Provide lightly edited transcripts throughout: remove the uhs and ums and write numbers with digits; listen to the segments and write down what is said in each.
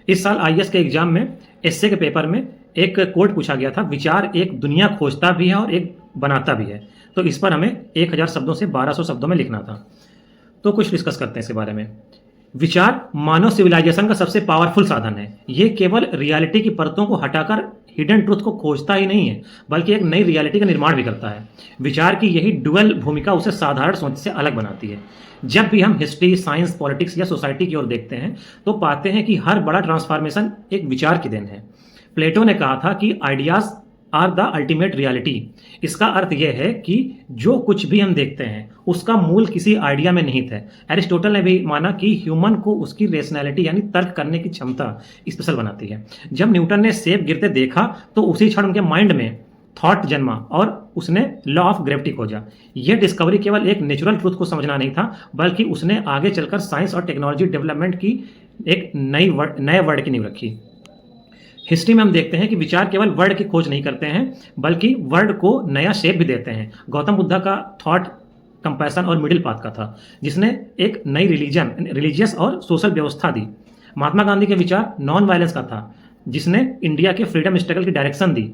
इस साल आईएएस के एग्जाम में एसए के पेपर में एक कोट पूछा गया था, विचार एक दुनिया खोजता भी है और एक बनाता भी है। तो इस पर हमें 1000 शब्दों से 1200 शब्दों में लिखना था। तो कुछ डिस्कस करते हैं इसके बारे में। विचार मानव सिविलाइजेशन का सबसे पावरफुल साधन है। ये केवल रियलिटी की परतों को हटाकर हिडन ट्रुथ को खोजता ही नहीं है, बल्कि एक नई रियलिटी का निर्माण भी करता है। विचार की यही डुअल भूमिका उसे साधारण सोच से अलग बनाती है। जब भी हम हिस्ट्री, साइंस, पॉलिटिक्स या सोसाइटी की ओर देखते हैं तो पाते हैं कि हर बड़ा ट्रांसफॉर्मेशन एक विचार की देन है। प्लेटो ने कहा था कि ideas are the ultimate reality. इसका अर्थ यह है कि जो कुछ भी हम देखते हैं उसका मूल किसी आइडिया में निहित है। एरिस्टोटल ने भी माना कि ह्यूमन को उसकी रेशनैलिटी यानी तर्क करने की क्षमता स्पेशल बनाती है। जब न्यूटन ने सेब गिरते देखा तो उसी क्षण उनके माइंड में थॉट जन्मा और उसने लॉ ऑफ ग्रेविटी खोजा। यह डिस्कवरी केवल एक नेचुरल ट्रूथ को समझना नहीं था, बल्कि उसने आगे चलकर साइंस और टेक्नोलॉजी डेवलपमेंट की एक नए वर्ड की नींव रखी। हिस्ट्री में हम देखते हैं कि विचार केवल वर्ड की खोज नहीं करते हैं, बल्कि वर्ड को नया शेप भी देते हैं। गौतम बुद्धा का थॉट कंपैशन और मिडिल पाथ का था, जिसने एक नई रिलीजियस और सोशल व्यवस्था दी। महात्मा गांधी के विचार नॉन वायलेंस का था, जिसने इंडिया के फ्रीडम स्ट्रगल की डायरेक्शन दी।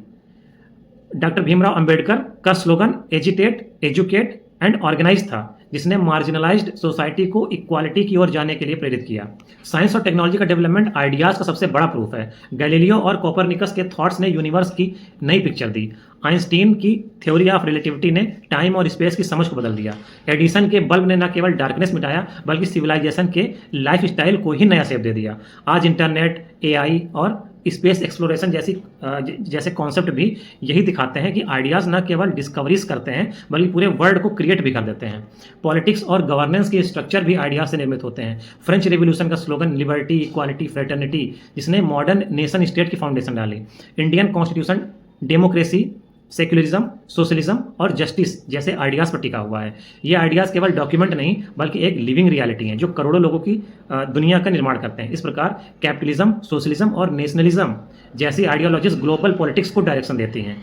डॉक्टर भीमराव अंबेडकर का slogan agitate, educate and organise था, जिसने मार्जिनलाइज्ड सोसाइटी को इक्वालिटी की ओर जाने के लिए प्रेरित किया। साइंस और टेक्नोलॉजी का डेवलपमेंट आइडियाज का सबसे बड़ा प्रूफ है। गैलीलियो और कोपरनिकस के थॉट्स ने यूनिवर्स की नई पिक्चर दी। आइंस्टीन की थ्योरी ऑफ रिलेटिविटी ने टाइम और स्पेस की समझ को बदल दिया। एडिसन के बल्ब ने न केवल डार्कनेस मिटाया, बल्कि सिविलाइजेशन के लाइफ स्टाइल को ही नया शेप दे दिया। आज इंटरनेट, एआई और स्पेस एक्सप्लोरेशन जैसे कॉन्सेप्ट भी यही दिखाते हैं कि आइडियाज़ न केवल डिस्कवरीज करते हैं, बल्कि पूरे वर्ल्ड को क्रिएट भी कर देते हैं। पॉलिटिक्स और गवर्नेंस के स्ट्रक्चर भी आइडियाज से निर्मित होते हैं। फ्रेंच रेवोल्यूशन का स्लोगन लिबर्टी, इक्वालिटी, फ्रेटर्निटी, जिसने मॉडर्न नेशन स्टेट की फाउंडेशन डाली। Indian constitution democracy, secularism, socialism और जस्टिस जैसे आइडियाज़ पर टिका हुआ है। ये आइडियाज़ केवल डॉक्यूमेंट नहीं, बल्कि एक लिविंग रियलिटी हैं जो करोड़ों लोगों की दुनिया का निर्माण करते हैं। इस प्रकार कैपिटलिज्म, सोशलिज्म और नेशनलिज्म जैसी आइडियोलॉजीज ग्लोबल पॉलिटिक्स को डायरेक्शन देती हैं।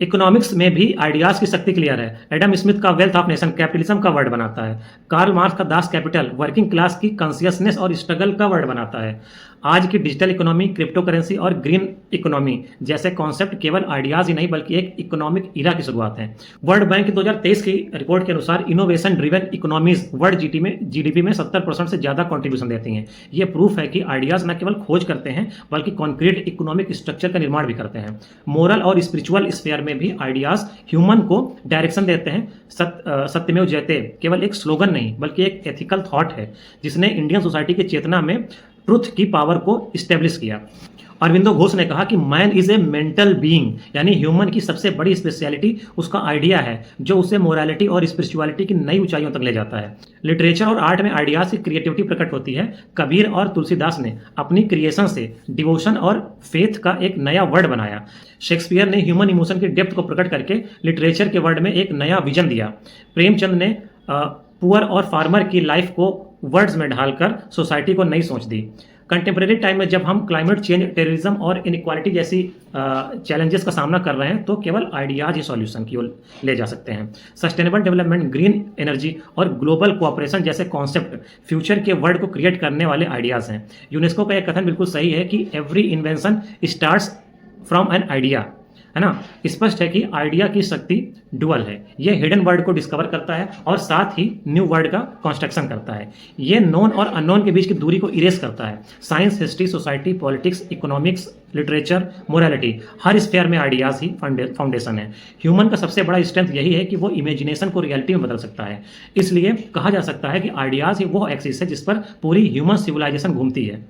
इकोनॉमिक्स में भी आइडियाज की शक्ति क्लियर है। एडम स्मिथ का वेल्थ ऑफ नेशन कैपिटलिज्म का वर्ड बनाता है। कार्ल मार्क्स का दास कैपिटल वर्किंग क्लास की कॉन्शियसनेस और स्ट्रगल का वर्ड बनाता है। आज की डिजिटल इकोनॉमी, क्रिप्टो करेंसी और ग्रीन इकोनॉमी जैसे कॉन्सेप्ट केवल आइडियाज ही नहीं, बल्कि एक इकोनॉमिक इरा की शुरुआत है। वर्ल्ड बैंक की 2023 की रिपोर्ट के अनुसार innovation driven economies world GDP में 70% से ज्यादा कॉन्ट्रीब्यूशन देती हैं। ये प्रूफ है कि आइडियाज न केवल खोज करते हैं, बल्कि कॉन्क्रीट इकोनॉमिक स्ट्रक्चर का निर्माण भी करते हैं। मोरल और स्पिरिचुअल स्फेयर में भी आइडियाज ह्यूमन को डायरेक्शन देते हैं। सत्यमेव जयते केवल एक स्लोगन नहीं, बल्कि एक एथिकल थॉट है, जिसने इंडियन सोसाइटी की चेतना में ट्रुथ की पावर को स्टेब्लिश किया। अरविंदो घोष ने कहा कि man is a mental being, यानी ह्यूमन की सबसे बड़ी स्पेशलिटी उसका आइडिया है, जो उसे मोरालिटी और स्पिरिचुअलिटी की नई ऊंचाइयों तक ले जाता है। लिटरेचर और आर्ट में आइडियाज की क्रिएटिविटी प्रकट होती है। कबीर और तुलसीदास ने अपनी क्रिएशन से डिवोशन और फेथ का एक नया वर्ड बनाया। शेक्सपियर ने ह्यूमन इमोशन की डेप्थ को प्रकट करके लिटरेचर के वर्ड में एक नया विजन दिया। प्रेमचंद ने पुअर और फार्मर की लाइफ को वर्ड्स में ढालकर सोसाइटी को नई सोच दी। कंटेम्प्रेरी टाइम में जब हम क्लाइमेट चेंज, टेररिज्म और इनइक्वालिटी जैसी चैलेंजेस का सामना कर रहे हैं, तो केवल आइडियाज ही सॉल्यूशन की ओर ले जा सकते हैं। सस्टेनेबल डेवलपमेंट, ग्रीन एनर्जी और ग्लोबल कोऑपरेशन जैसे कॉन्सेप्ट फ्यूचर के वर्ल्ड को क्रिएट करने वाले आइडियाज हैं। यूनेस्को का यह कथन बिल्कुल सही है कि every invention starts from an idea, है ना। स्पष्ट है कि आइडिया की शक्ति डुअल है। यह हिडन वर्ड को डिस्कवर करता है और साथ ही न्यू वर्ड का कंस्ट्रक्शन करता है। यह नोन और अननोन के बीच की दूरी को इरेज करता है। Science, history, society, politics, economics, literature, morality, हर स्फेयर में आइडियाज ही फाउंडेशन है। ह्यूमन का सबसे बड़ा स्ट्रेंथ यही है कि वो इमेजिनेशन को रियलिटी में बदल सकता है। इसलिए कहा जा सकता है कि आइडियाज ही वो एक्सिस है जिस पर पूरी ह्यूमन सिविलाइजेशन घूमती है।